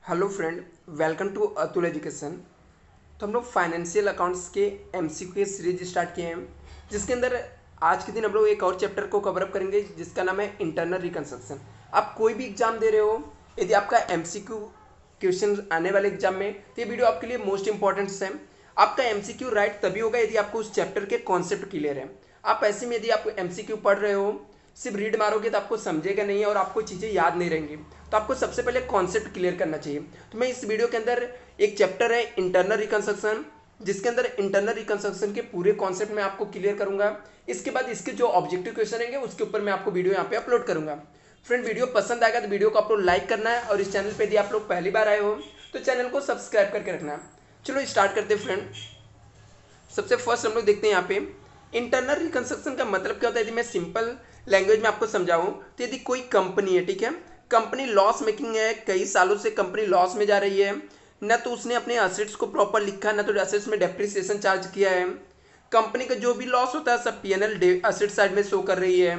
Hello friend, welcome to Atul education. तो हम लोग फाइनेंशियल अकाउंट्स के एमसीक्यू की सीरीज स्टार्ट किए हैं, जिसके अंदर आज के दिन हम लोग एक और चैप्टर को कवर अप करेंगे जिसका नाम है इंटरनल रिकंस्ट्रक्शन। आप कोई भी एग्जाम दे रहे हो, यदि आपका एमसीक्यू क्वेश्चन आने वाले एग्जाम में, तो ये वीडियो आपके लिए मोस्ट इंपॉर्टेंट है। आपका एमसीक्यू राइट तभी होगा यदि आपको उस चैप्टर के कॉन्सेप्ट क्लियर है। आप ऐसे में यदि आप एमसीक्यू पढ़ रहे हो, सिर्फ रीड मारोगे तो आपको समझेगा नहीं और आपको चीज़ें याद नहीं रहेंगी। तो आपको सबसे पहले कॉन्सेप्ट क्लियर करना चाहिए। तो मैं इस वीडियो के अंदर एक चैप्टर है इंटरनल रिकंस्ट्रक्शन, जिसके अंदर इंटरनल रिकंस्ट्रक्शन के पूरे कॉन्सेप्ट में आपको क्लियर करूंगा। इसके बाद इसके जो ऑब्जेक्टिव क्वेश्चन रहेंगे उसके ऊपर मैं आपको वीडियो यहाँ पे अपलोड करूंगा। फ्रेंड, वीडियो पसंद आएगा तो वीडियो को आप लोग लाइक करना है, और इस चैनल पर यदि आप लोग पहली बार आए हो तो चैनल को सब्सक्राइब करके रखना। चलो स्टार्ट करते हैं फ्रेंड। सबसे फर्स्ट हम लोग देखते हैं यहाँ पे इंटरनल रिकंस्ट्रक्शन का मतलब क्या होता है। यदि मैं सिंपल लैंग्वेज में आपको समझाऊं तो यदि कोई कंपनी है, ठीक है, कंपनी लॉस मेकिंग है, कई सालों से कंपनी लॉस में जा रही है, न तो उसने अपने असेट्स को प्रॉपर लिखा, न तो असेट्स में डेप्रिसिएशन चार्ज किया है। कंपनी का जो भी लॉस होता है सब पीएनएल असेट साइड में शो कर रही है।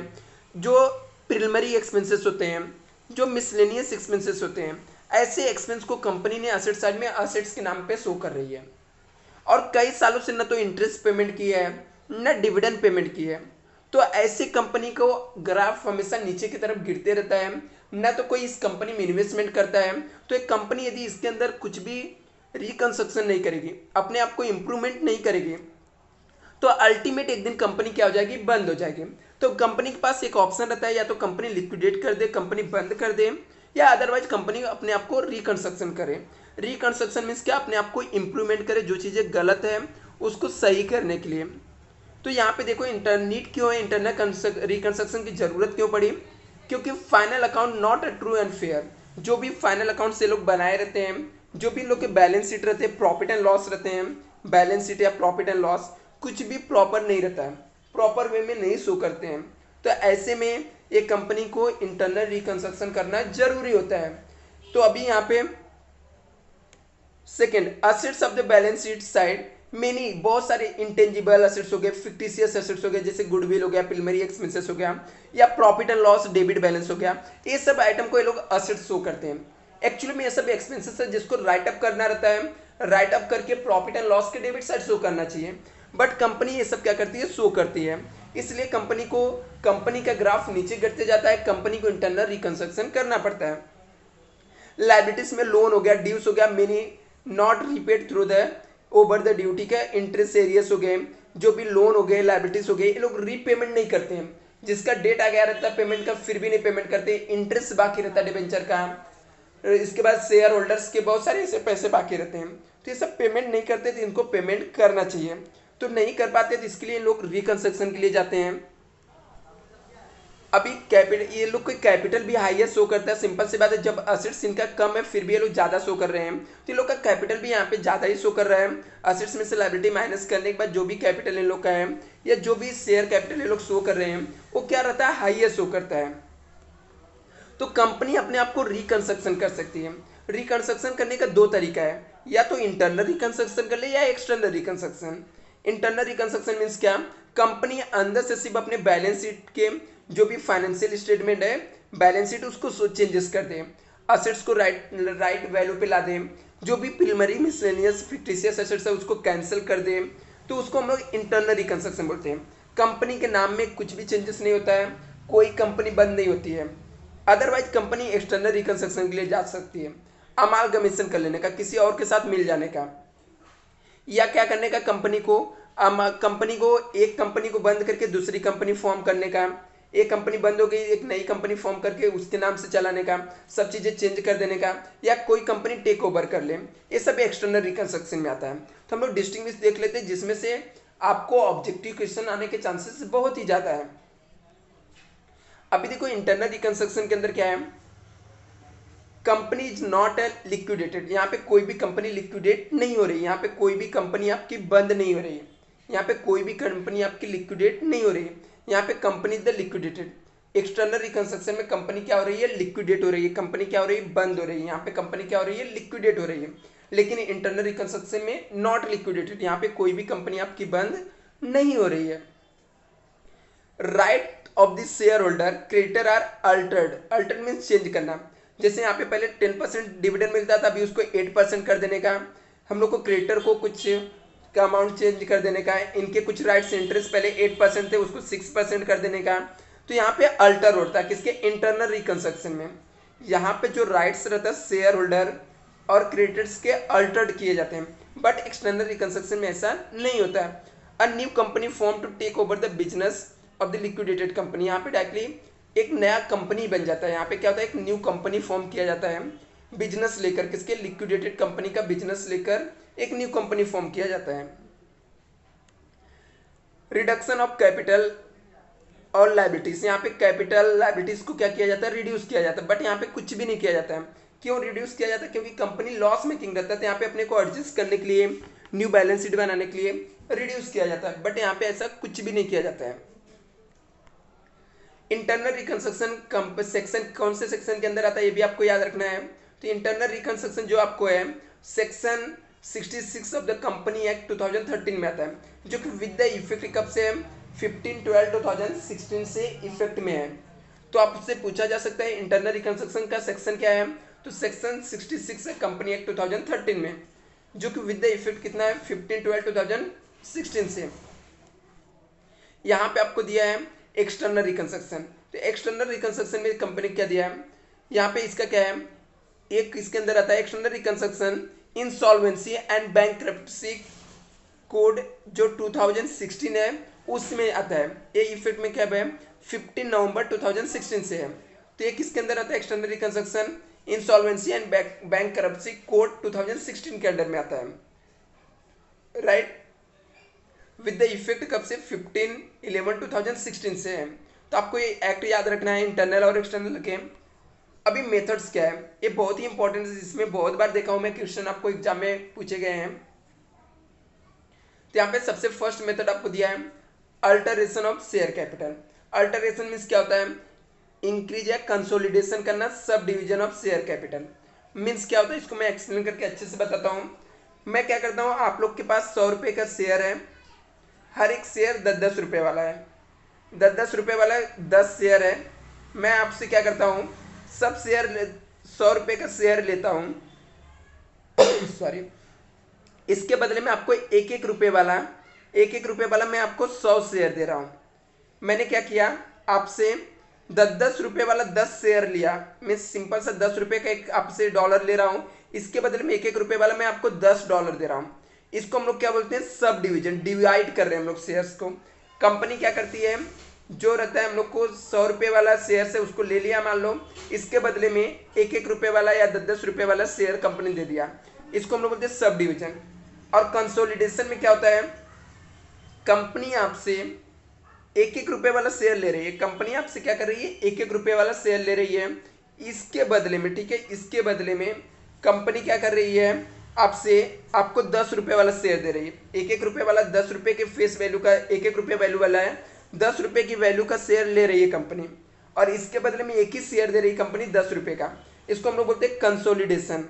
जो प्रिलिमिनरी एक्सपेंसेस होते हैं, जो मिसलेनियस एक्सपेंसेस होते हैं, ऐसे एक्सपेंस को कंपनी ने असेट साइड में असेट्स के नाम पे शो कर रही है। और कई सालों से न तो इंटरेस्ट पेमेंट की है, न डिविडेंड पेमेंट की है। तो ऐसी कंपनी को ग्राफ हमेशा नीचे की तरफ गिरते रहता है, न तो कोई इस कंपनी में इन्वेस्टमेंट करता है। तो एक कंपनी यदि इसके अंदर कुछ भी रिकंस्ट्रक्शन नहीं करेगी, अपने आप को इंप्रूवमेंट नहीं करेगी, तो अल्टीमेट एक दिन कंपनी क्या हो जाएगी, बंद हो जाएगी। तो कंपनी के पास एक ऑप्शन रहता है, या तो कंपनी लिक्विडेट कर दे, कंपनी बंद कर दे, या अदरवाइज कंपनी अपने आप को रिकंस्ट्रक्शन करे। रिकंस्ट्रक्शन मीन्स क्या, अपने आप को इंप्रूवमेंट करे, जो चीज़ें गलत है उसको सही करने के लिए। तो यहाँ पे देखो इंटरनीट क्यों है, इंटरनल रिकंस्ट्रक्शन की जरूरत क्यों पड़ी, क्योंकि final account not a true and fair. जो भी फाइनल अकाउंट से लोग बनाए रहते हैं, जो भी लोग के बैलेंस शीट रहते हैं, प्रॉफिट एंड लॉस रहते हैं, बैलेंस शीट या प्रॉफिट एंड लॉस कुछ भी प्रॉपर नहीं रहता है, प्रॉपर वे में नहीं शो करते हैं। तो ऐसे में एक कंपनी को इंटरनल रिकंस्ट्रक्शन करना जरूरी होता है। तो अभी यहाँ पे second, assets of the balance sheet side many, बहुत सारे इंटेंजिबल असेट्स हो गए, फिक्टिशियस असेट्स हो गए, जैसे गुडविल हो गया, प्रिलिमिनरी एक्सपेंसेस हो गया, या profit and loss debit balance हो गया। ये सब आइटम को ये लोग असेट्स शो करते हैं। एक्चुअली में ये सब एक्सपेंसेस है जिसको राइट अप करना रहता है, राइट अप करके प्रॉफिट एंड लॉस के डेबिट साइड शो करना चाहिए। बट कंपनी ये सब क्या करती है, शो करती है। इसलिए कंपनी का ग्राफ नीचे गिरते जाता है, कंपनी को इंटरनल रिकंस्ट्रक्शन करना पड़ता है। लाइबिलिटीज में लोन हो गया, ड्यूज हो गया, many not repaid through the over the duty का इंटरेस्ट एरियस हो गए, जो भी लोन हो गए, लाइबिलिटीज हो गए, ये लोग रीपेमेंट नहीं करते हैं। जिसका डेट आ गया रहता है पेमेंट का, फिर भी नहीं पेमेंट करते, इंटरेस्ट बाकी रहता है डिबेंचर का। इसके बाद शेयर होल्डर्स के बहुत सारे ऐसे पैसे बाकी रहते हैं, तो ये सब पेमेंट नहीं करते, तो इनको पेमेंट करना चाहिए। तो नहीं कर पाते, तो इसके लिए लोग रिकंस्ट्रक्शन के लिए जाते हैं। अभी कैपिटल, ये लोग कोई कैपिटल भी हाईएस्ट शो करता है। सिंपल सी बात है, जब असेट्स इनका कम है फिर भी ये लोग ज्यादा शो कर रहे हैं, तो ये लोग का कैपिटल भी यहाँ पे ज्यादा ही शो कर रहा है। असेट्स में से लायबिलिटी माइनस करने के बाद जो भी कैपिटल इन लोग का है, या जो भी शेयर कैपिटल ये लोग शो कर रहे हैं, वो क्या रहता है, हाईएस्ट शो करता है। तो कंपनी अपने आप को रिकंस्ट्रक्शन कर सकती है। रिकंस्ट्रक्शन करने का दो तरीका है, या तो इंटरनल रिकंस्ट्रक्शन कर ले या external reconstruction. Internal reconstruction means क्या, कंपनी अंदर से सिर्फ अपने बैलेंस शीट के जो भी फाइनेंशियल स्टेटमेंट है, बैलेंस शीट उसको चेंजेस कर दे, असेट्स को राइट वैल्यू पे ला दे, जो भी प्रिलिमिनरी मिसलेनियस फिक्टिशियस असेट्स है उसको कैंसिल कर दे, तो उसको हम लोग इंटरनल रिकंस्ट्रक्शन बोलते हैं। कंपनी के नाम में कुछ भी चेंजेस नहीं होता है, कोई कंपनी बंद नहीं होती है। अदरवाइज कंपनी एक्सटर्नल रिकंस्ट्रक्शन के लिए जा सकती है, अमालगमेशन कर लेने का, किसी और के साथ मिल जाने का, या क्या करने का, एक कंपनी को बंद करके दूसरी कंपनी फॉर्म करने का, एक कंपनी बंद हो गई एक नई कंपनी फॉर्म करके उसके नाम से चलाने का, सब चीजें चेंज कर देने का, या कोई कंपनी टेक ओवर कर ले, ये सब एक्सटर्नल रिकंस्ट्रक्शन में आता है। तो हम लोग डिस्टिंग्विश देख लेते हैं, जिसमें से आपको ऑब्जेक्टिव क्वेश्चन आने के चांसेस बहुत ही ज्यादा है। अभी देखो इंटरनल रिकंस्ट्रक्शन के अंदर क्या है, कंपनी इज नॉट लिक्विडेटेड। यहाँ पे कोई भी कंपनी लिक्विडेट नहीं हो रही, यहाँ पे कोई भी कंपनी आपकी बंद नहीं हो रही है, यहाँ पे कोई भी कंपनी आपकी लिक्विडेट नहीं हो रही है, यहाँ पे company is the liquidated. External reconstruction में कंपनी क्या हो रही है, लिक्विडेट हो रही है, कंपनी क्या हो रही है, बंद हो रही है। यहाँ पे कंपनी क्या हो रही है, लिक्विडेट हो रही है। लेकिन इंटरनल रिकंस्ट्रक्शन में नॉट लिक्विडेटेड, यहाँ पे कोई भी कंपनी आपकी बंद नहीं हो रही है। Right of the share holder creditor are altered, altered means change करना। जैसे यहाँ पे पहले 10% डिविडेंड मिलता था, अभी उसको 8% कर देने का, हम लोग को क्रेडिटर को कुछ का अमाउंट चेंज कर देने का, इनके कुछ राइट्स इंटरेस्ट पहले 8% थे उसको 6% कर देने का। तो यहाँ पे अल्टर होता है किसके, इंटरनल रिकंस्ट्रक्शन में। यहाँ पे जो राइट्स रहता है शेयर होल्डर और क्रेडिटर्स के अल्टर्ड किए जाते हैं, बट एक्सटर्नल रिकंस्ट्रक्शन में ऐसा नहीं होता है। A new company form to take over the business of the liquidated company, यहाँ पे डायरेक्टली एक नया कंपनी बन जाता है। यहाँ पे क्या होता है, एक न्यू कंपनी फॉर्म किया जाता है बिजनेस लेकर, किसके, लिक्विडेटेड कंपनी का बिजनेस लेकर एक न्यू कंपनी फॉर्म किया जाता है। रिडक्शन ऑफ कैपिटल और लाइबिलिटीज, यहाँ पे कैपिटल लाइबिलिटीज को क्या किया जाता है, रिड्यूस किया जाता है, बट यहाँ पे कुछ भी नहीं किया जाता है। क्यों रिड्यूस किया जाता है, क्योंकि कंपनी लॉस मेकिंग रहता है, तो यहाँ पे अपने को एडजस्ट करने के लिए, न्यू बैलेंस शीट बनाने के लिए रिड्यूस किया जाता है, बट यहाँ पे ऐसा कुछ भी नहीं किया जाता है। इंटरनल रिकंस्ट्रक्शन सेक्शन कौन से सेक्शन के अंदर आता है, ये भी आपको याद रखना है। तो इंटरनल रिकंस्ट्रक्शन जो आपको है section 66 of the company act 2013 में आता है, जो कि विद द इफेक्ट कब से है, 15/12/2016 से इफेक्ट में है। तो आपसे पूछा जा सकता है इंटरनल रिकंस्ट्रक्शन का सेक्शन क्या है, तो सेक्शन 66 है कंपनी एक्ट 2013 में, जो कि विद द इफेक्ट कितना है, 15/12/2016 से। यहाँ पे आपको दिया है एक्सटर्नल रिकंस्ट्रक्शन, तो एक्सटर्नल रिकंस्ट्रक्शन में कंपनी क्या दिया है, यहाँ पे इसका क्या है, एक इसके अंदर आता है external reconstruction insolvency and bankruptcy code जो 2016 है उसमें आता है। ये इफेक्ट में क्या है, 15 नवंबर 2016 से है। तो ये किसके अंदर आता है, external reconstruction insolvency and bankruptcy code 2016 के अंडर में आता है, राइट। विद द इफेक्ट कब से, 15/11/2016 से है। तो आपको ये एक्ट याद रखना है इंटरनल और एक्सटर्नल के। अभी मेथड्स क्या है, ये बहुत ही इंपॉर्टेंट है, जिसमें बहुत बार देखा हूं मैं क्वेश्चन आपको एग्जाम में पूछे गए हैं। तो यहाँ पे सबसे फर्स्ट मेथड आपको दिया है alteration of share capital. Alteration means क्या होता है, इंक्रीज या कंसोलिडेशन करना, sub division of share capital means क्या होता है, इसको मैं एक्सप्लेन करके अच्छे से बताता हूँ। मैं क्या करता हूँ, आप लोग के पास 100 रुपये का शेयर है, हर एक शेयर 10-10 रुपये वाला है, 10-10 रुपये वाला 10 शेयर है। मैं आपसे क्या करता हूँ, सब शेयर 100 रुपये का शेयर लेता हूँ सॉरी, इसके बदले में आपको 1-1 रुपये वाला मैं आपको 100 शेयर दे रहा हूँ। मैंने क्या किया, आपसे 10-10 रुपये वाला 10 शेयर लिया, मैं सिंपल सा 10 रुपये का एक आपसे डॉलर ले रहा हूँ, इसके बदले में 1-1 रुपये वाला मैं आपको $10 दे रहा हूँ। इसको हम लोग क्या बोलते हैं, सब डिवीजन, डिवाइड कर रहे हैं हम लोग शेयर्स को। कंपनी क्या करती है, जो रहता है हम लोग को 100 रुपये वाला शेयर से उसको ले लिया मान लो, इसके बदले में 1-1 रुपये वाला या 10-10 रुपये वाला शेयर कंपनी दे दिया, इसको हम लोग बोलते हैं सब डिवीजन। और कंसोलिडेशन में क्या होता है, कंपनी आपसे 1-1 रुपये वाला शेयर ले रही है, कंपनी आपसे क्या कर रही है, 1-1 रुपये वाला शेयर ले रही है, इसके बदले में, ठीक है, इसके बदले में कंपनी क्या कर रही है, आपसे आपको 10 रुपये वाला शेयर दे रही है। 1-1 रुपये वाला 10 रुपये के फेस वैल्यू का 1-1 रुपये वैल्यू वाला है, 10 रुपये की वैल्यू का शेयर ले रही है कंपनी, और इसके बदले में एक ही शेयर दे रही है कंपनी 10 रुपये का। इसको हम लोग बोलते हैं कंसोलिडेशन।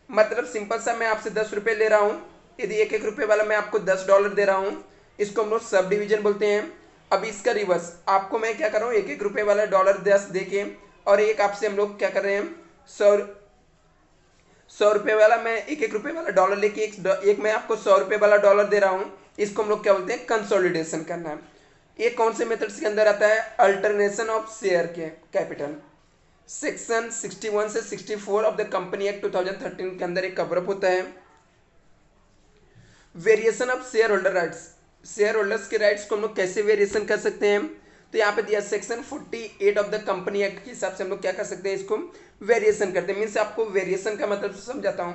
मतलब सिंपल सा, मैं आपसे 10 रुपये ले रहा हूँ, यदि 1-1 रुपये वाला मैं आपको $10 दे रहा हूँ, इसको हम लोग सब डिवीजन बोलते हैं। अब इसका रिवर्स, आपको मैं क्या कर रहा हूँ, 1-1 रुपये वाला $10 दे के, और एक आपसे हम लोग क्या कर रहे हैं, 100 रुपये वाला मैं 1-1 रुपये वाला डॉलर लेके एक मैं आपको 100 रुपये वाला डॉलर दे रहा हूँ, इसको हम लोग क्या बोलते हैं, कंसोलिडेशन करना है। ये कौन से मेथड्स के अंदर आता है, अल्टरनेशन ऑफ शेयर के कैपिटल, सेक्शन 61 से 64 ऑफ द कंपनी एक्ट 2013 के अंदर एक कवरअप होता है। Variation of share holder rights, share holders के राइट्स को हम लोग कैसे वेरिएशन कर सकते हैं, तो यहाँ पे दिया section 48 of the company act के हिसाब से हम लोग क्या कर सकते हैं, इसको वेरिएशन करते हैं। मीन्स आपको वेरिएशन का मतलब समझाता हूँ।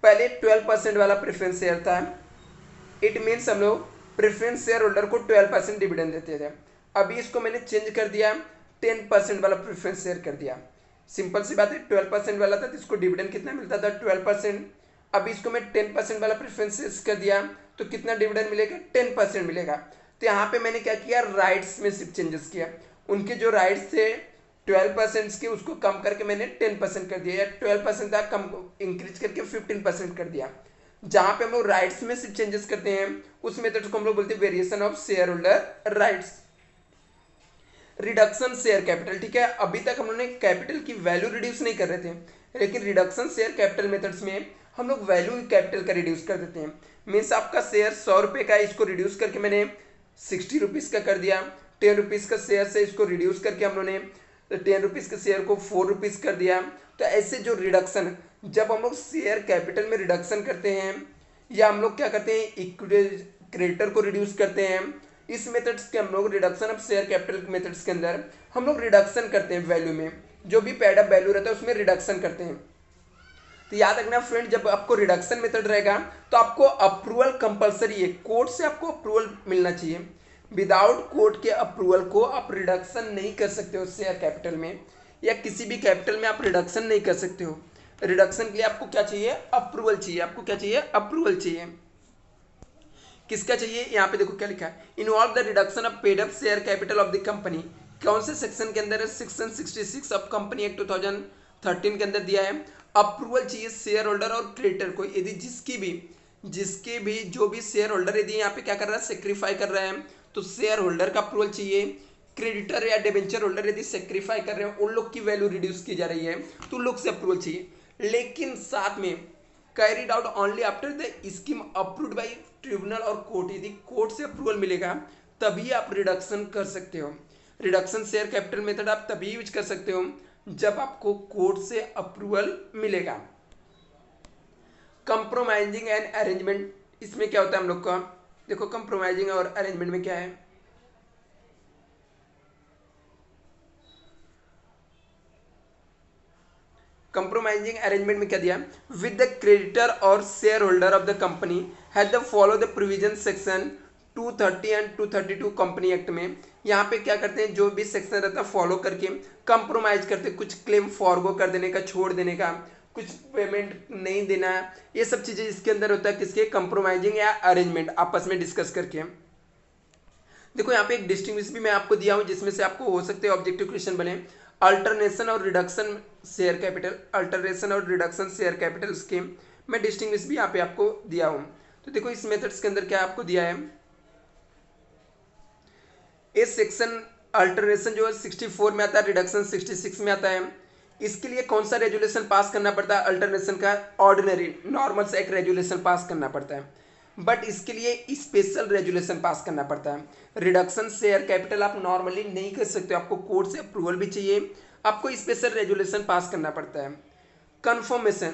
पहले 12% वाला प्रेफरेंस शेयर था, इट मीन्स हम लोग प्रेफरेंस शेयर होल्डर को 12% डिविडेंड देते थे। अभी इसको मैंने चेंज कर दिया, 10% वाला प्रेफरेंस शेयर कर दिया। सिंपल सी बात है, 12% वाला था तो इसको डिविडेंड कितना मिलता था, 12%। अभी इसको मैं 10% वाला प्रेफरेंस शेयर कर दिया, तो कितना डिविडेंड मिलेगा, 10% मिलेगा। तो यहाँ पे मैंने क्या किया, राइट्स में सिर्फ चेंजेस किया, उनके जो राइट्स थे 12% के उसको कम करके मैंने 10% कर दिया, या 12% था कम इंक्रीज करके 15% कर दिया। जहाँ पे हम लोग राइट्स में सिर्फ चेंजेस करते हैं, उस मेथड को हम लोग बोलते हैं variation of share holder rights. Reduction share capital, ठीक है। अभी तक हम लोगों ने कैपिटल की वैल्यू रिड्यूस नहीं कर रहे थे, लेकिन रिडक्शन शेयर कैपिटल मेथड्स में हम लोग वैल्यू कैपिटल का रिड्यूस कर देते हैं। मीन्स आपका शेयर 100 रुपये का है, इसको रिड्यूस करके मैंने 60 रुपीज़ का कर दिया। 10 रुपीज़ का शेयर से इसको रिड्यूस करके हम लोगों ने 10 रुपीज़ के शेयर को 4 रुपीज़ कर दिया। तो ऐसे जो रिडक्शन, जब हम लोग शेयर कैपिटल में रिडक्शन करते हैं या हम लोग क्या करते हैं इक्विटी क्रेडिटर को रिड्यूस करते हैं, इस मेथड्स के हम लोग reduction of share capital methods के अंदर हम लोग रिडक्शन करते हैं वैल्यू में, जो भी पेड अप वैल्यू रहता है उसमें रिडक्शन करते हैं। तो याद रखना फ्रेंड, जब आपको रिडक्शन मेथड रहेगा तो आपको अप्रूवल कंपलसरी है, कोर्ट से आपको अप्रूवल मिलना चाहिए। विदाउट कोर्ट के अप्रूवल को आप रिडक्शन नहीं कर सकते हो शेयर कैपिटल में, या किसी भी कैपिटल में आप रिडक्शन नहीं कर सकते हो। रिडक्शन के लिए आपको क्या चाहिए, अप्रूवल चाहिए। आपको क्या चाहिए, अप्रूवल चाहिए। किसका चाहिए, यहाँ पे देखो क्या लिखा है, involve the reduction of paid up share capital of the company. कौन से सेक्शन के अंदर है, सेक्शन 66 ऑफ कंपनी एक्ट 2013 के अंदर दिया है। अप्रूवल चाहिए शेयर होल्डर और क्रेडिटर को, यदि जिसके भी जो भी शेयर होल्डर यदि यहाँ पे क्या कर रहा है, सेक्रीफाई कर रहा है, तो शेयर होल्डर का अप्रूवल चाहिए। क्रेडिटर या डिबेंचर होल्डर यदि सेक्रीफाई कर रहे हैं, उन लोग की वैल्यू रिड्यूस की जा रही है, तो उन लोग से अप्रूवल चाहिए। लेकिन साथ में carried out only after the scheme approved by tribunal और कोर्ट, यदि कोर्ट से अप्रूवल मिलेगा तभी आप रिडक्शन कर सकते हो। रिडक्शन शेयर कैपिटल मेथड आप तभी यूज कर सकते हो जब आपको कोर्ट से अप्रूवल मिलेगा। कंप्रोमाइजिंग एंड अरेंजमेंट, इसमें क्या होता है हम लोग का, देखो कंप्रोमाइजिंग और अरेंजमेंट में क्या है। कंप्रोमाइजिंग अरेंजमेंट में क्या दिया, विद द क्रेडिटर और share holder of the company had the follow the provision section 230 and 232 company act में। यहाँ पे क्या करते हैं, जो भी सेक्शन रहता है फॉलो करके कंप्रोमाइज करते हैं, कुछ क्लेम फॉरगो कर देने का, छोड़ देने का, कुछ पेमेंट नहीं देना, ये सब चीजें इसके अंदर होता है, किसके, कंप्रोमाइजिंग या अरेंजमेंट आपस में डिस्कस करके। देखो यहाँ पे एक डिस्टिंग्विश भी मैं आपको दिया हूँ, जिसमें से आपको हो सकते हैं ऑब्जेक्टिव क्वेश्चन बने। अल्टरनेशन और रिडक्शन शेयर कैपिटल, अल्टरनेशन और रिडक्शन शेयर कैपिटल स्कीम, मैं डिस्टिंग्विश भी यहाँ पे आपको दिया हूँ। तो देखो इस मेथड्स के अंदर क्या आपको दिया है, इस सेक्शन अल्टरनेशन जो है 64 में आता है, रिडक्शन 66 में आता है। इसके लिए कौन सा रेजुलेशन पास करना पड़ता है, अल्टरनेशन का ऑर्डिनरी नॉर्मल से एक रेजुलेशन पास करना पड़ता है, बट इसके लिए स्पेशल रेजुलेशन पास करना पड़ता है। रिडक्शन शेयर कैपिटल आप नॉर्मली नहीं कर सकते, आपको कोर्ट से अप्रूवल भी चाहिए, आपको स्पेशल रेजुलेशन पास करना पड़ता है। Confirmation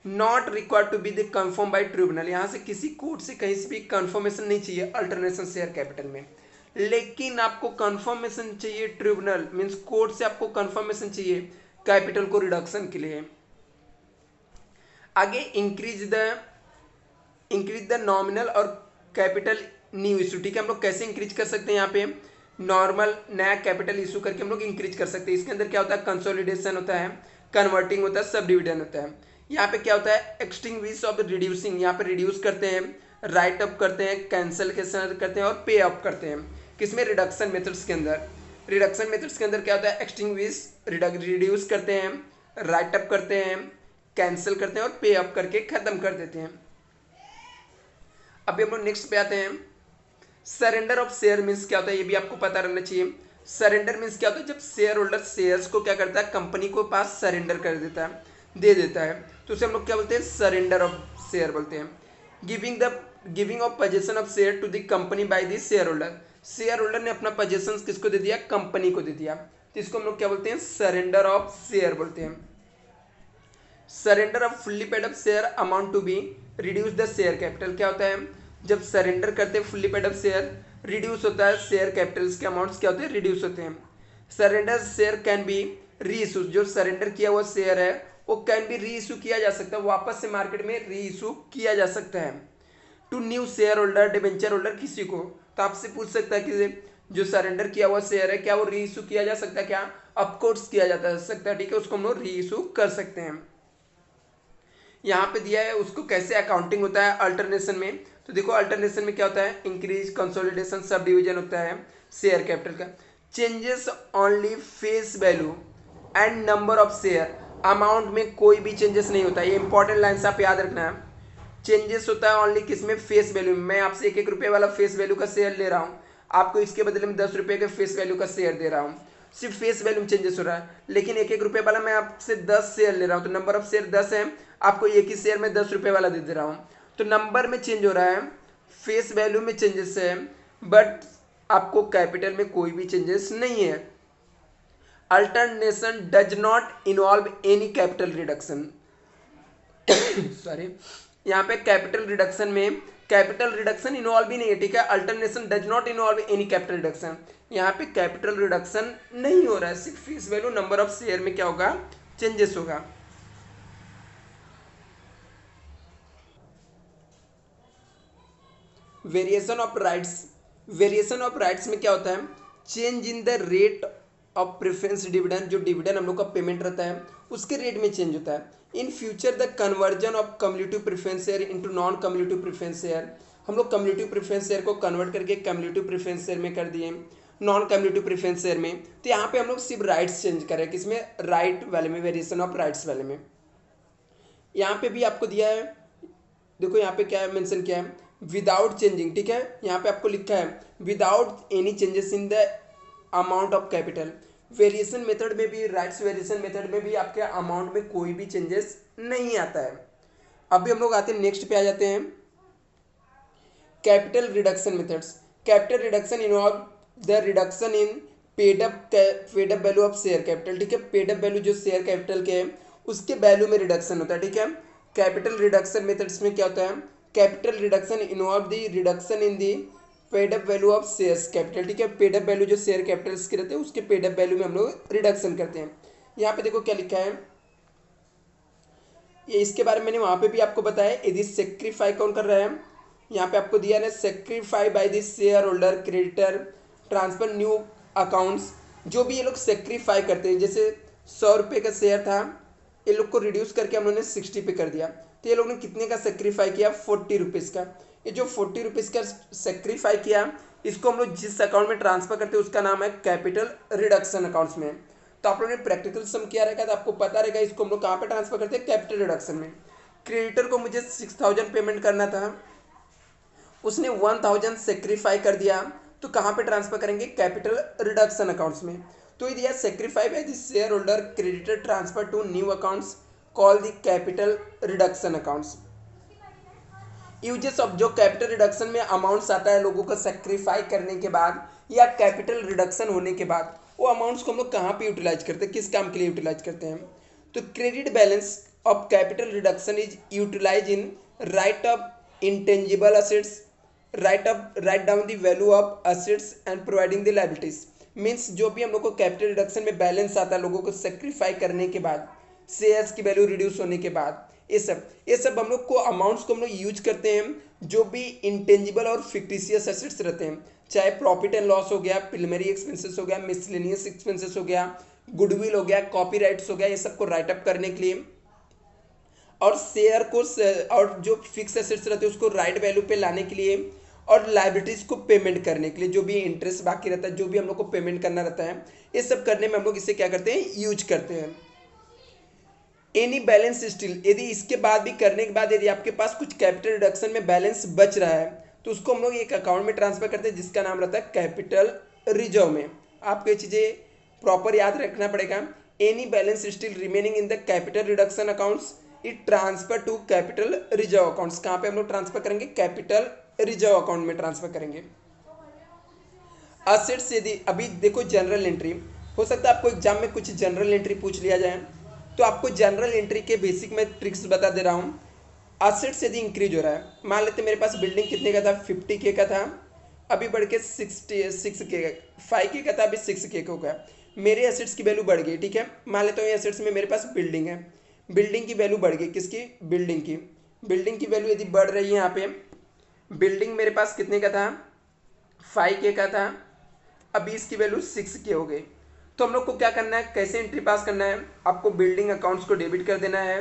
not required to be the confirm by tribunal, यहाँ से किसी कोर्ट से कहीं से भी कन्फर्मेशन नहीं चाहिए अल्टरनेशन शेयर कैपिटल में, लेकिन आपको कन्फर्मेशन चाहिए ट्रिब्यूनल मीन्स कोर्ट से आपको कन्फर्मेशन चाहिए कैपिटल को रिडक्शन के लिए। आगे इंक्रीज द नॉमिनल और कैपिटल न्यू इशू, ठीक है। हम लोग कैसे इंक्रीज कर सकते हैं, यहाँ पे नॉर्मल नया कैपिटल इशू करके हम लोग इंक्रीज कर सकते हैं। इसके अंदर क्या होता है, कंसोलिडेशन होता है, कन्वर्टिंग होता है, सब डिविजन होता है। यहाँ पे क्या होता है, एक्सटिंग्विश ऑफ रिड्यूसिंग, यहाँ पे रिड्यूस करते हैं, राइट अप करते हैं, कैंसिल करते हैं और पे अप करते हैं, किसमें, रिडक्शन मेथड्स के अंदर। रिडक्शन मेथड्स के अंदर क्या होता है, एक्सटिंग्विश रिड्यूस करते हैं, राइट अप करते हैं, कैंसिल करते हैं और पे अप करके खत्म कर देते हैं। अभी हम लोग नेक्स्ट पे आते हैं। सरेंडर ऑफ शेयर मीन्स क्या होता है, ये भी आपको पता रहना चाहिए। सरेंडर मीन्स क्या होता है, जब शेयर होल्डर शेयर्स को क्या करता है, कंपनी को पास सरेंडर कर देता है, दे देता है, तो उसे हम लोग क्या बोलते हैं, सरेंडर ऑफ शेयर बोलते हैं। Giving of position of share to the company by the share holder, share holder ने अपना पोजीशन किसको दे दिया, कंपनी को दे दिया, तो इसको हम लोग क्या बोलते हैं, सरेंडर ऑफ शेयर बोलते हैं। Surrender of fully paid up share amount to be reduce the share capital, क्या होता है, जब सरेंडर करते हैं fully paid up share, reduce होता है शेयर कैपिटल्स के अमाउंट्स क्या होते हैं, रिड्यूस होते हैं। सरेंडर शेयर कैन बी री इशू, जो सरेंडर किया हुआ शेयर है वो कैन बी री इशू किया जा सकता है, वापस से मार्केट में री इशू किया जा सकता है to new share holder, debenture holder, किसी को। तो आपसे पूछ सकता है कि जो सरेंडर किया हुआ शेयर है क्या वो री इशू किया जा सकता है, क्या, ऑफकोर्स किया जा सकता है, ठीक है, उसको हम लोग री इशू कर सकते हैं। यहाँ पे दिया है उसको कैसे अकाउंटिंग होता है अल्टरनेशन में, तो देखो अल्टरनेशन में क्या होता है, इंक्रीज, कंसोलिडेशन, सब डिवीजन होता है शेयर कैपिटल का। Changes only face value and number of share, amount में कोई भी चेंजेस नहीं होता है, ये इंपॉर्टेंट लाइन आप याद रखना है। चेंजेस होता है ओनली किसमें, फेस वैल्यू में। मैं आपसे 1-1 रुपये वाला फेस वैल्यू का शेयर ले रहा हूँ, आपको इसके बदले में 10 रुपये के फेस वैल्यू का शेयर दे रहा हूँ, सिर्फ फेस वैल्यू में चेंजेस हो रहा है, लेकिन 1-1 रुपये वाला मैं आपसे 10 शेयर ले रहा हूँ, तो नंबर ऑफ शेयर 10 है, आपको एक ही शेयर में 10 रुपये वाला दे रहा हूँ, तो नंबर में चेंज हो रहा है, फेस वैल्यू में चेंजेस है, बट आपको कैपिटल में कोई भी चेंजेस नहीं है। Alternation does not involve any capital reduction sorry, यहाँ पे कैपिटल रिडक्शन इन्वॉल्व ही नहीं है, ठीक है। Alternation does not involve any capital reduction, यहाँ पे कैपिटल रिडक्शन नहीं हो रहा है, सिर्फ face value number of share में क्या होगा, चेंजेस होगा। वेरिएशन ऑफ राइट्स में क्या होता है, change in the rate of preference dividend, जो डिविडेंड हम लोग का पेमेंट रहता है उसके रेट में चेंज होता है। In future the conversion of cumulative preference share into non cumulative preference share, हम लोग कम्युलेटिव प्रेफरेंस शेयर को कन्वर्ट करके कम्युलेटिव प्रेफरेंस शेयर में कर दिए, नॉन कम्युलेटिव प्रेफरेंस शेयर में, तो यहाँ पे हम लोग सिर्फ राइट्स चेंज कर रहे हैं, किसमें, राइट वाले में, वेरिएशन ऑफ राइट्स वाले में। यहाँ पे भी आपको दिया है, देखो यहाँ पे क्या है, मेंशन किया है, विदाउट चेंजिंग, ठीक है, यहाँ पे आपको लिखा है without any changes in the amount of capital. Variation method में भी, राइट्स वेरिएशन मेथड में भी आपके अमाउंट में कोई भी चेंजेस नहीं आता है। अभी हम लोग आते हैं नेक्स्ट पे, आ जाते हैं capital reduction methods. Capital reduction involve the reduction in paid up value of share capital, ठीक है, पेड अप वैल्यू जो शेयर कैपिटल के है उसके वैल्यू में रिडक्शन होता है, ठीक है। कैपिटल रिडक्शन मेथड्स में क्या होता है, capital reduction involve the reduction in the paid up value of shares capital, ठीक है, पेड अप वैल्यू जो शेयर कैपिटल्स के रहते हैं उसके पेड अप वैल्यू में हम लोग रिडक्शन करते हैं। यहाँ पे देखो क्या लिखा है, ये इसके बारे में मैंने वहाँ पे भी आपको बताया, यदि सेक्रीफाई कौन कर रहा है, यहाँ पे आपको दिया है sacrifice by the share holder creditor transfer new accounts, जो भी ये लोग सेक्रीफाई करते हैं, जैसे 100 रुपये का शेयर था, ये लोग को रिड्यूस करके हम लोगों ने 60 पे कर दिया, तो ये लोग ने कितने का सेक्रीफाई किया, 40 रुपीज़ का। ये जो 40 रुपीज़ का सेक्रीफाई किया, इसको हम लोग जिस अकाउंट में ट्रांसफर करते हैं उसका नाम है कैपिटल रिडक्शन अकाउंट्स में। तो आप लोगों ने प्रैक्टिकल सम किया रहेगा तो आपको पता रहेगा, इसको हम लोग कहाँ पे ट्रांसफर करते हैं, कैपिटल रिडक्शन में। क्रेडिटर को मुझे 6000 पेमेंट करना था, उसने 1000 सेक्रीफाई कर दिया, तो कहाँ पे ट्रांसफर करेंगे, कैपिटल रिडक्शन अकाउंट्स में। तो ये दिया sacrifice by the share holder creditor transfer to new accounts call the capital reduction accounts. Uses of, जो कैपिटल रिडक्शन में अमाउंट्स आता है लोगों को सेक्रीफाई करने के बाद या कैपिटल रिडक्शन होने के बाद, वो अमाउंट्स को हम लोग कहाँ पे यूटिलाइज करते हैं, किस काम के लिए यूटिलाइज करते हैं, तो credit balance of capital reduction is utilize in write off intangible assets, write down the value of assets and providing the liabilities. Means जो भी हम लोग को कैपिटल रिडक्शन में बैलेंस आता है लोगों को सेक्रीफाई करने के बाद, शेयर्स की वैल्यू रिड्यूस होने के बाद, ये सब हम लोग को अमाउंट्स को हम लोग यूज करते हैं जो भी इंटेंजिबल और फिक्टिशियस एसेट्स रहते हैं, चाहे प्रॉफिट एंड लॉस हो गया, प्रिलिमिनरी एक्सपेंसेस हो गया, मिसलेनियस एक्सपेंसेस हो गया, गुडविल हो गया, कॉपीराइट्स हो गया, ये सबको राइटअप करने के लिए, और शेयर को और जो फिक्स एसेट्स रहते हैं उसको राइट वैल्यू पे लाने के लिए, और लाइबिलिटीज को पेमेंट करने के लिए, जो भी इंटरेस्ट बाकी रहता है, जो भी हम लोग को पेमेंट करना रहता है, ये सब करने में हम लोग इसे क्या करते हैं, यूज करते हैं। एनी बैलेंस स्टिल, यदि इसके बाद भी करने के बाद यदि आपके पास कुछ कैपिटल रिडक्शन में बैलेंस बच रहा है तो उसको हम लोग एक अकाउंट में ट्रांसफर करते हैं जिसका नाम रहता है कैपिटल रिजर्व में। आपको ये चीज़ें प्रॉपर याद रखना पड़ेगा। Any balance still remaining in the capital reduction accounts it transfer to capital reserve accounts. कहाँ पे हम लोग ट्रांसफर करेंगे, कैपिटल रिजर्व अकाउंट में ट्रांसफर करेंगे। असेट्स, यदि अभी देखो जनरल एंट्री, हो सकता है आपको एग्जाम में कुछ जनरल एंट्री पूछ लिया जाए, तो आपको जनरल एंट्री के बेसिक में ट्रिक्स बता दे रहा हूँ। असेट्स यदि इंक्रीज हो रहा है, मान लेते मेरे पास बिल्डिंग कितने का था, 50K का था, अभी बढ़ के 6K, 5K का था, अभी 6K का हो गया, मेरे एसेट्स की वैल्यू बढ़ गई, ठीक है। मान लेता हूँ एसेट्स में मेरे पास बिल्डिंग है, बिल्डिंग की वैल्यू बढ़ गई, किसकी, बिल्डिंग की वैल्यू यदि बढ़ रही है, यहाँ पे बिल्डिंग मेरे पास कितने का था, 5K का था, अभी इसकी वैल्यू 6K हो गई। तो हम लोग को क्या करना है, कैसे एंट्री पास करना है, आपको बिल्डिंग अकाउंट्स को डेबिट कर देना है,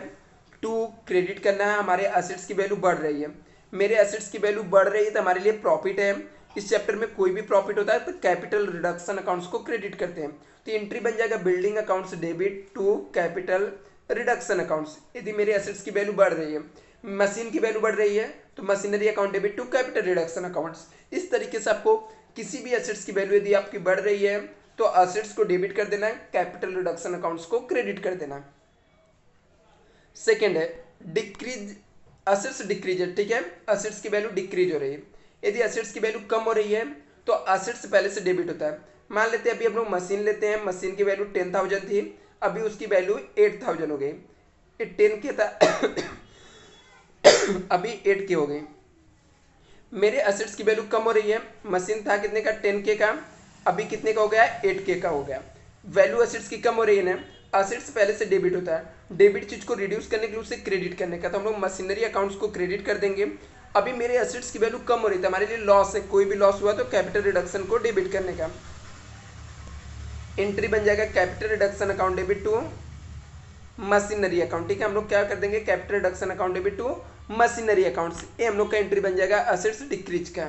टू क्रेडिट करना है, हमारे एसेट्स की वैल्यू बढ़ रही है, मेरे एसेट्स की वैल्यू बढ़ रही है तो हमारे लिए प्रॉफिट है। इस चैप्टर में कोई भी प्रॉफिट होता है तो कैपिटल रिडक्शन अकाउंट्स को क्रेडिट करते हैं, तो एंट्री बन जाएगा building accounts debit to capital reduction accounts. यदि मेरे एसेट्स की वैल्यू बढ़ रही है, मशीन की वैल्यू बढ़ रही है, तो machinery account debit to capital reduction accounts. इस तरीके से आपको किसी भी एसेट्स की वैल्यू यदि आपकी बढ़ रही है तो एसेट्स को डेबिट कर देना है, कैपिटल रिडक्शन अकाउंट्स को क्रेडिट कर देना है। सेकेंड है डिक्रीज, एसेट्स डिक्रीज है, ठीक है, एसेट्स की वैल्यू डिक्रीज हो रही है। यदि एसेट्स की वैल्यू कम हो रही है तो एसेट्स पहले से डेबिट होता है। मान लेते हैं अभी हम लोग मशीन लेते हैं, मशीन की वैल्यू 10,000 थी, अभी उसकी वैल्यू 8,000 हो गई। ये 10 के था अभी 8 के हो गई। मेरे एसेट्स की वैल्यू कम हो रही है, मशीन था कितने का 10K का, अभी कितने का हो गया 8K का हो गया। वैल्यू एसेट्स की कम हो रही है ना, एसेट्स पहले से डेबिट होता है, डेबिट चीज को रिड्यूस करने के लिए उसे क्रेडिट करने का, तो हम लोग मशीनरी अकाउंट्स को क्रेडिट कर देंगे। अभी मेरे एसेट्स की वैल्यू कम हो रही थी, हमारे लिए लॉस है, कोई भी लॉस हुआ तो कैपिटल रिडक्शन को डेबिट करने का एंट्री बन जाएगा capital reduction account debit to machinery account, ठीक है। हम लोग क्या कर देंगे capital reduction account debit to machinery accounts, ये हम लोग का एंट्री बन जाएगा एसेट्स डिक्रीज का।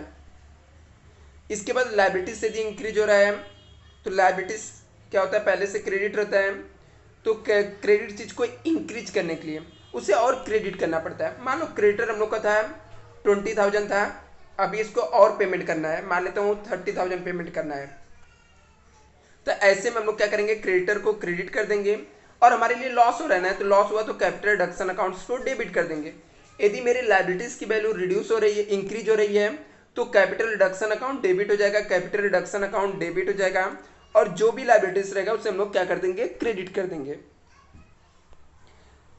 इसके बाद लायबिलिटीज से यदि इंक्रीज हो रहा है तो लायबिलिटीज क्या होता है, पहले से क्रेडिट रहता है, तो क्रेडिट चीज को इंक्रीज करने के लिए उसे और क्रेडिट करना पड़ता है। मान लो क्रेडिटर हम लोग का था 20,000 था, अभी इसको और पेमेंट करना है, मान लेता हूँ 30,000 पेमेंट करना है, तो ऐसे में हम लोग क्या करेंगे क्रेडिटर को क्रेडिट कर देंगे। और हमारे लिए लॉस हो रहा है ना, तो लॉस हुआ तो कैपिटल रिडक्शन अकाउंट्स को डेबिट कर देंगे। यदि मेरी लायबिलिटीज की वैल्यू रिड्यूस हो रही है, इंक्रीज हो रही है, तो कैपिटल रिडक्शन अकाउंट डेबिट हो जाएगा, कैपिटल रिडक्शन अकाउंट डेबिट हो जाएगा, और जो भी लायबिलिटीज रहेगा उसे हम लोग क्या कर देंगे क्रेडिट कर देंगे।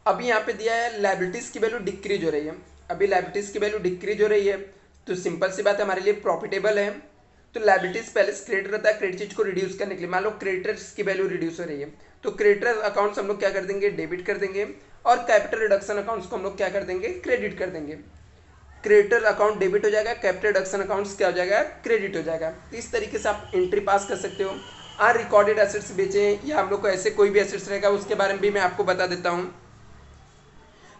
अभी यहाँ पे दिया है लायबिलिटीज की वैल्यू डिक्रीज हो रही है, अभी लायबिलिटीज की वैल्यू डिक्रीज हो रही है, तो सिंपल सी बात है हमारे लिए प्रॉफिटेबल है, तो लायबिलिटीज पहले से क्रेडिट रहता है, क्रेडिट चीज को रिड्यूस करने के लिए। मान लो क्रेडिटर्स की वैल्यू रिड्यूस हो रही है, तो क्रेडिटर अकाउंट्स हम लोग क्या कर देंगे डेबिट कर देंगे, और कैपिटल रिडक्शन अकाउंट्स को हम लोग क्या कर देंगे क्रेडिट कर देंगे। क्रेडिटर अकाउंट डेबिट हो जाएगा, कैपिटल रिडक्शन अकाउंट्स क्या हो जाएगा क्रेडिट हो जाएगा। तो इस तरीके से आप एंट्री पास कर सकते हो। अनरिकॉर्डेड एसेट्स बेचें या हम लोग को ऐसे कोई भी एसेट्स रहेगा उसके बारे में भी मैं आपको बता देता हूँ।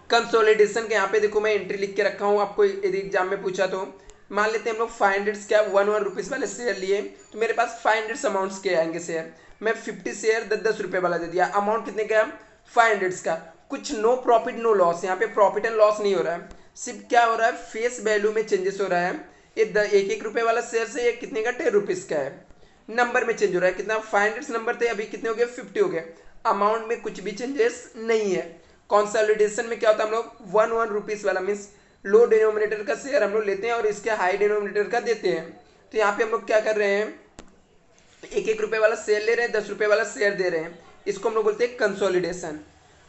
कंसोलिडेशन के यहाँ पे देखो मैं एंट्री लिख के रखा हूँ, आपको यदि एग्जाम में पूछा तो मान लेते हैं हम लोग 500 क्या 1 रुपीज़ वाले शेयर लिए, तो मेरे पास 500 अमाउंट्स के आएंगे शेयर, मैं 50 शेयर 10-10 रुपये वाला दे दिया, अमाउंट कितने का 500 का। कुछ नो प्रॉफिट नो लॉस, यहाँ पे प्रॉफिट एंड लॉस नहीं हो रहा है, सिर्फ क्या हो रहा है फेस वैल्यू में चेंजेस हो रहा है। ये 1-1 रुपये वाला शेयर से ये कितने का 10 रुपीज़ का है, नंबर में चेंज हो रहा है, कितना 500 नंबर थे अभी कितने हो गए 50 हो गए, अमाउंट में कुछ भी चेंजेस नहीं है। कंसोलिडेशन में क्या होता है हम लोग 1 रुपीज़ वाला मीन्स लो डिनोमिनेटर का शेयर हम लोग लेते हैं और इसके हाई डिनोमिनेटर का देते हैं। तो यहाँ पे हम लोग क्या कर रहे हैं 1-1 रुपये वाला शेयर ले रहे हैं, 10 रुपये वाला शेयर दे रहे हैं, इसको हम लोग बोलते हैं कंसोलिडेशन।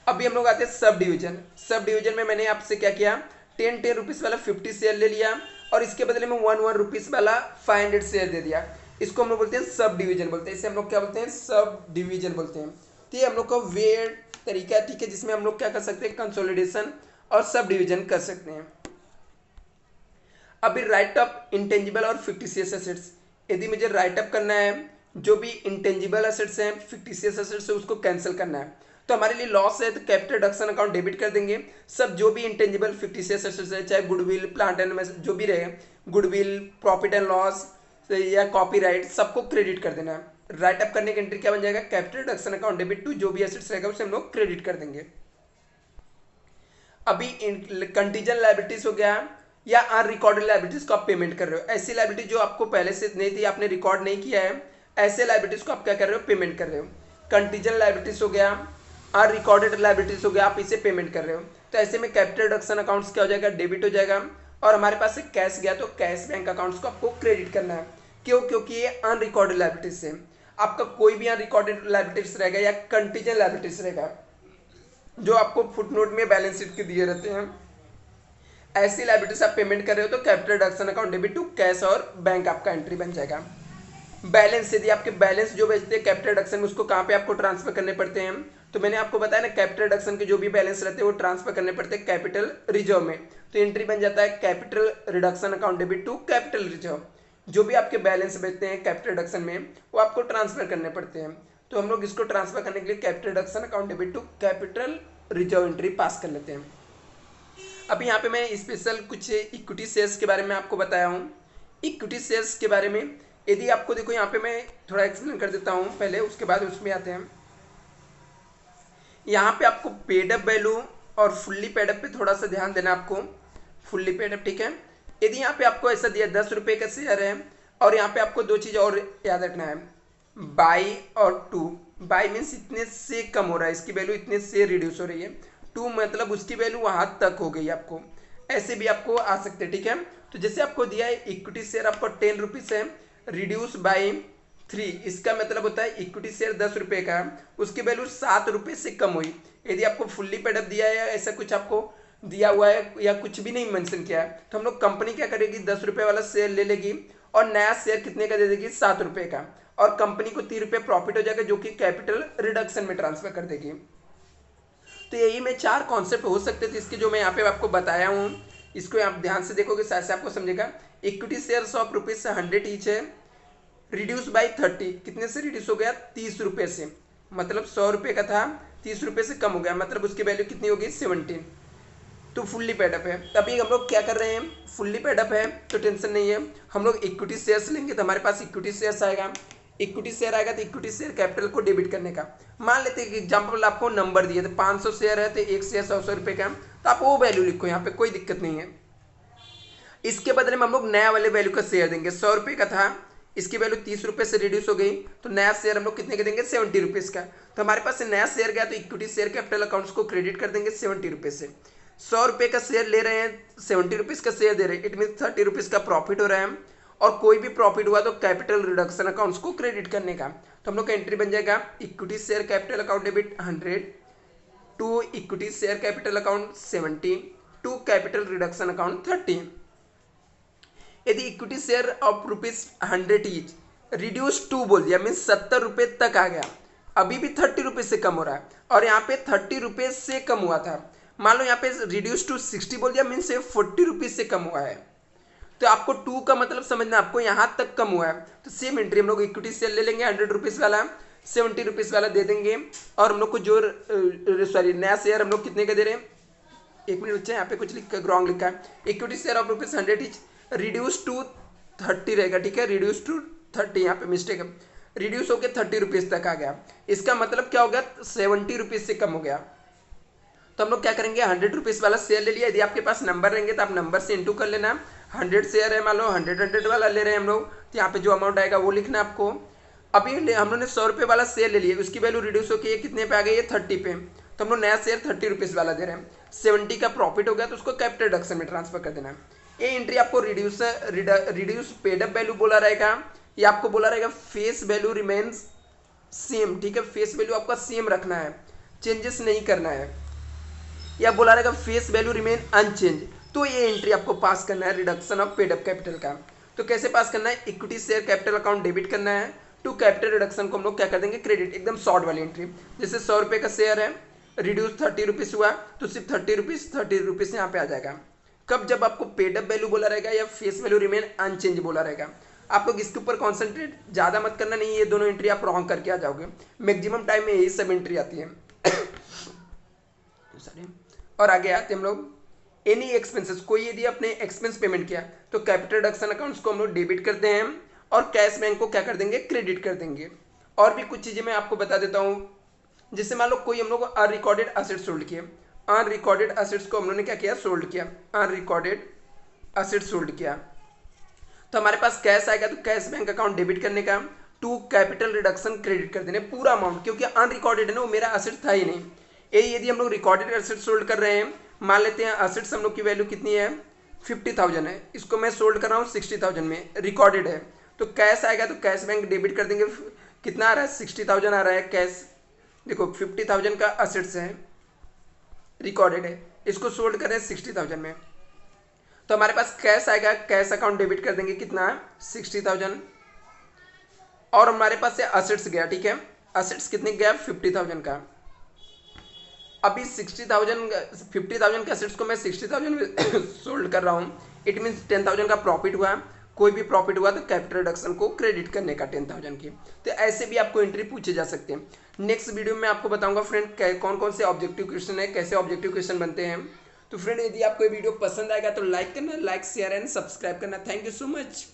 अभी हम लोग आते हैं सब डिवीजन। सब डिवीजन में मैंने आपसे क्या किया 10-10 रुपीज़ वाला 50 शेयर ले लिया और इसके बदले में 1 रुपीज़ वाला 500 शेयर दे दिया, इसको हम लोग बोलते हैं सब डिवीजन बोलते हैं, इसे हम लोग क्या बोलते हैं सब डिवीजन बोलते हैं। तो ये हम लोग का वे तरीका है, ठीक है, जिसमें हम लोग क्या कर सकते हैं कंसोलिडेशन और सब डिवीजन कर सकते हैं। अभी राइट अप इंटेंजिबल और फिक्टिशियस एसेट्स, यदि मुझे राइट अप करना है जो भी इंटेंजिबल एसेट्स हैं फिक्टिशियस एसेट्स है उसको कैंसिल करना है, तो हमारे लिए लॉस है तो कैपिटल रिडक्शन अकाउंट डेबिट कर देंगे। सब जो भी इंटेंजिबल फिक्टिशियस एसेट्स है चाहे गुडविल प्लांट एंड जो भी रहे, गुडविल प्रॉफिट एंड लॉस या कॉपीराइट सबको क्रेडिट कर देना है। राइट अप करने की एंट्री क्या बन जाएगा capital reduction account debit to जो भी एसेट्स रहेगा उसे हम लोग क्रेडिट कर देंगे। अभी कंटीजेंट लायबिलिटीज हो गया या अनरिकॉर्डेड लायबिलिटीज को आप पेमेंट कर रहे हो, ऐसी लायबिलिटी जो आपको पहले से नहीं थी आपने रिकॉर्ड नहीं किया है, ऐसे लायबिलिटीज को आप क्या कर रहे हो पेमेंट कर रहे हो। कंटीजेंट लायबिलिटीज हो गया, अनरिकॉर्डेड लायबिलिटीज हो गया, आप इसे पेमेंट कर रहे हो, तो ऐसे में कैपिटल रिडक्शन अकाउंट्स क्या हो जाएगा डेबिट हो जाएगा और हमारे पास से कैश गया तो कैश बैंक अकाउंट्स को आपको क्रेडिट करना है। क्यों? क्योंकि ये अनरिकॉर्डेड लायबिलिटीज से आपका कोई भी अनरिकॉर्डेड लायबिलिटीज रहेगा या कंटीजेंट लायबिलिटीज रहेगा जो आपको फुटनोट में बैलेंस शीट के दिए रहते हैं, ऐसी लायबिलिटीज आप पेमेंट कर रहे हो तो capital reduction account debit to cash और बैंक आपका एंट्री बन जाएगा। बैलेंस, यदि आपके बैलेंस जो बेचते हैं कैपिटल रिडक्शन में उसको कहाँ पे आपको ट्रांसफर करने पड़ते हैं, तो मैंने आपको बताया ना कैपिटल रिडक्शन के जो भी बैलेंस रहते हैं वो ट्रांसफर करने पड़ते हैं कैपिटल रिजर्व में, तो एंट्री बन जाता है capital reduction account debit to capital reserve. जो भी आपके बैलेंस बेचते हैं कैपिटल रिडक्शन में वो आपको ट्रांसफर करने पड़ते हैं, तो हम लोग इसको ट्रांसफर करने के लिए capital reduction account debit to capital reserve entry pass कर लेते हैं। अभी यहाँ पे मैं स्पेशल कुछ इक्विटी शेयर्स के बारे में आपको बताया हूँ। इक्विटी शेयर्स के बारे में यदि आपको देखो यहाँ पे मैं थोड़ा एक्सप्लेन कर देता हूँ पहले, उसके बाद उसमें आते हैं। यहाँ पे आपको पेड अप वैल्यू और फुल्ली पेड अप पे थोड़ा सा ध्यान देना आपको। फुल्ली पेड अप ठीक है, यदि यहाँ पे आपको ऐसा दिया 10 रुपये का शेयर है और यहाँ पे आपको दो चीज़ और याद रखना है, बाई और टू। बाई मीन्स इतने से कम हो रहा है, इसकी वैल्यू इतने से रिड्यूस हो रही है। टू मतलब उसकी वैल्यू वहाँ तक हो गई आपको, ऐसे भी आपको आ सकते हैं, ठीक है। तो जैसे आपको दिया है इक्विटी शेयर आपको 10 रुपीज़ है, रिड्यूस बाई 3, इसका मतलब होता है इक्विटी शेयर 10 रुपये का, उसकी वैल्यू 7 रुपये से कम हुई। यदि आपको फुल्ली पेडअप दिया है या ऐसा कुछ आपको दिया हुआ है या कुछ भी नहीं मेंशन किया है, तो हम लोग कंपनी क्या करेगी, 10 रुपये वाला शेयर ले लेगी और नया शेयर कितने का दे देगी, 7 रुपये का, और कंपनी को 3 रुपये प्रॉफिट हो जाएगा जो कि कैपिटल रिडक्शन में ट्रांसफर कर देगी। तो यही में 4 कॉन्सेप्ट हो सकते थे इसके, जो मैं यहाँ पे आपको बताया हूँ। इसको आप ध्यान से देखोगे शायद से आपको समझेगा। Equity share of rupees 100 each है, रिड्यूस बाई 30, कितने से रिड्यूस हो गया, 30 रुपये से, मतलब 100 रुपये का था 30 रुपये से कम हो गया, मतलब उसकी वैल्यू कितनी होगी, 17। तो फुल्ली पेडअप है। तभी हम लोग क्या कर रहे हैं, फुल्ली पेडअप है तो टेंशन नहीं है, हम लोग इक्विटी शेयर्स लेंगे तो हमारे पास इक्विटी शेयर्स आएगा। इक्विटी शेयर आएगा तो इक्विटी शेयर कैपिटल को डेबिट करने का, मान लेते हैं एग्जाम्पल आपको नंबर दिए थे 500 शेयर है तो एक शेयर 100 रुपये का, तो आप वो वैल्यू लिखो, यहाँ पे कोई दिक्कत नहीं है। इसके बदले में हम लोग नया वाले वैल्यू का शेयर देंगे, 100 रुपये का था, इसकी वैल्यू 30 रुपये से रिड्यूस हो गई, तो नया शेयर हम लोग कितने का देंगे, 70 रुपीज़ का। तो हमारे पास से नया शेयर गया तो इक्विटी शेयर कैपिटल अकाउंट्स को क्रेडिट कर देंगे 70 रुपये से। 100 रुपये का शेयर ले रहे हैं, 70 रुपीज़ का शेयर दे रहे हैं, इट मीन 30 रुपीज़ का प्रॉफिट हो रहा है, और कोई भी प्रॉफिट हुआ तो कैपिटल रिडक्शन अकाउंट्स को क्रेडिट करने का। तो हम लोग का एंट्री बन जाएगा equity share capital account debit 100 to equity share capital account 70 to capital reduction account 30। यदि equity share of rupees 100 each reduce to बोल दिया, मीन 70 रुपये तक आ गया, अभी भी 30 रुपये से कम हो रहा है, और यहाँ पे 30 रुपये से कम हुआ था, मान लो यहाँ पे रिड्यूस टू 60 बोल दिया, मीन से 40 रुपीज से कम हुआ है। तो आपको टू का मतलब समझना, आपको यहाँ तक कम हुआ है, तो सेम एंट्री हम लोग इक्विटी शेयर ले लेंगे 100 रुपीज़ वाला, 70 रुपीज़ वाला दे देंगे, और हम लोग को जो सॉरी नया शेयर हम लोग कितने का दे रहे हैं, एक मिनट बच्चे यहाँ पे कुछ रॉन्ग लिखा है, equity share of rupees 100 each reduce to 30 रहेगा, ठीक है, रिड्यूस टू 30, यहाँ पे मिस्टेक है, रिड्यूस होकर 30 रुपीज़ तक आ गया, इसका मतलब क्या हो गया, 70 रुपीज़ से कम हो गया। तो हम लोग क्या करेंगे, 100 रुपीज़ वाला शेयर ले लिया, यदि आपके पास नंबर रहेंगे तो आप नंबर से इंटू कर लेना, 100 शेयर है, मान लो 100 वाला ले रहे हैं हम लोग, तो यहाँ पे जो अमाउंट आएगा वो लिखना आपको। अभी हम लोग ने 100 रुपये वाला शेयर ले लिया, उसकी वैल्यू रिड्यूस होकर कितने पे आ गई है, 30 पे, तो हम लोग नया शेयर 30 रुपीज़ वाला दे रहे हैं, 70 का प्रॉफिट हो गया तो उसको कैपिटल रिडक्शन में ट्रांसफर कर देना है। ये एंट्री आपको रिड्यूस पेडअप वैल्यू बोला रहेगा, या आपको बोला रहेगा फेस वैल्यू रिमेन्स सेम, ठीक है, फेस वैल्यू आपका सेम रखना है, चेंजेस नहीं करना है, या बोला रहेगा फेस वैल्यू रिमेन अनचेंज, तो ये एंट्री आपको पास करना है रिडक्शन ऑफ पेडअप कैपिटल का। तो कैसे पास करना है, equity share capital account debit करना है, टू कैपिटल रिडक्शन को हम लोग क्या कर देंगे, क्रेडिट, एकदम शॉर्ट वाली एंट्री। जैसे 100 रुपये का शेयर है, रिड्यूस 30 रुपीज़ हुआ, तो सिर्फ 30 रुपीज़ यहाँ पे आ जाएगा। कब, जब आपको पेडअप वैल्यू बोला रहेगा या फेस वैल्यू रिमेन अनचेंज बोला रहेगा। आप लोग इसके ऊपर कॉन्सेंट्रेट ज़्यादा मत करना, नहीं ये दोनों एंट्री आप रॉन्ग करके आ जाओगे, मैक्सिमम टाइम में यही सब एंट्री आती है। और आगे आते हम लोग एनी एक्सपेंसेस, कोई यदि अपने एक्सपेंस पेमेंट किया तो कैपिटल रिडक्शन अकाउंट्स को हम लोग डेबिट करते हैं, और कैश बैंक को क्या कर देंगे, क्रेडिट कर देंगे। और भी कुछ चीज़ें मैं आपको बता देता हूँ, जैसे मान लो कोई हम लोग अनरिकॉर्डेड असेट्स सोल्ड किए, अनरिकॉर्डेड असेट्स को हम लोगों ने क्या किया, सोल्ड किया, अनरिकॉर्डेड असेट्स सोल्ड किया, तो हमारे पास कैश आएगा तो कैश बैंक अकाउंट डेबिट करने का, टू कैपिटल रिडक्शन क्रेडिट कर देने पूरा अमाउंट, क्योंकि अनरिकॉर्डेड है ना, वो मेरा असेट था ही नहीं। ये यदि हम लोग रिकॉर्डेड असेट सोल्ड कर रहे हैं, मान लेते हैं असेट्स हम लोग की वैल्यू कितनी है, 50,000 है, इसको मैं सोल्ड कर रहा हूँ 60,000 में, रिकॉर्डेड है, तो कैश आएगा तो कैश बैंक डेबिट कर देंगे, कितना आ रहा है, 60,000 आ रहा है कैश, देखो 50,000 का असेट्स है, रिकॉर्डेड है, इसको सोल्ड कर रहे हैं 60,000 में, तो हमारे पास कैश आएगा, कैश अकाउंट डेबिट कर देंगे, कितना 60,000, और हमारे पास से असेट्स गया, ठीक है, असेट्स कितने गया, 50,000 का। अभी 50,000 के असेट्स को मैं 60,000 में सोल्ड कर रहा हूँ, इट मीन्स 10,000 का प्रॉफिट हुआ, कोई भी प्रॉफिट हुआ तो कैपिटल रिडक्शन को क्रेडिट करने का 10,000 की। तो ऐसे भी आपको एंट्री पूछे जा सकते हैं। नेक्स्ट वीडियो में आपको बताऊंगा फ्रेंड कौन कौन से ऑब्जेक्टिव क्वेश्चन है, कैसे ऑब्जेक्टिव क्वेश्चन बनते हैं। तो फ्रेंड यदि आपको ये वीडियो पसंद आएगा तो लाइक करना, लाइक शेयर एंड सब्सक्राइब करना। Thank you so much.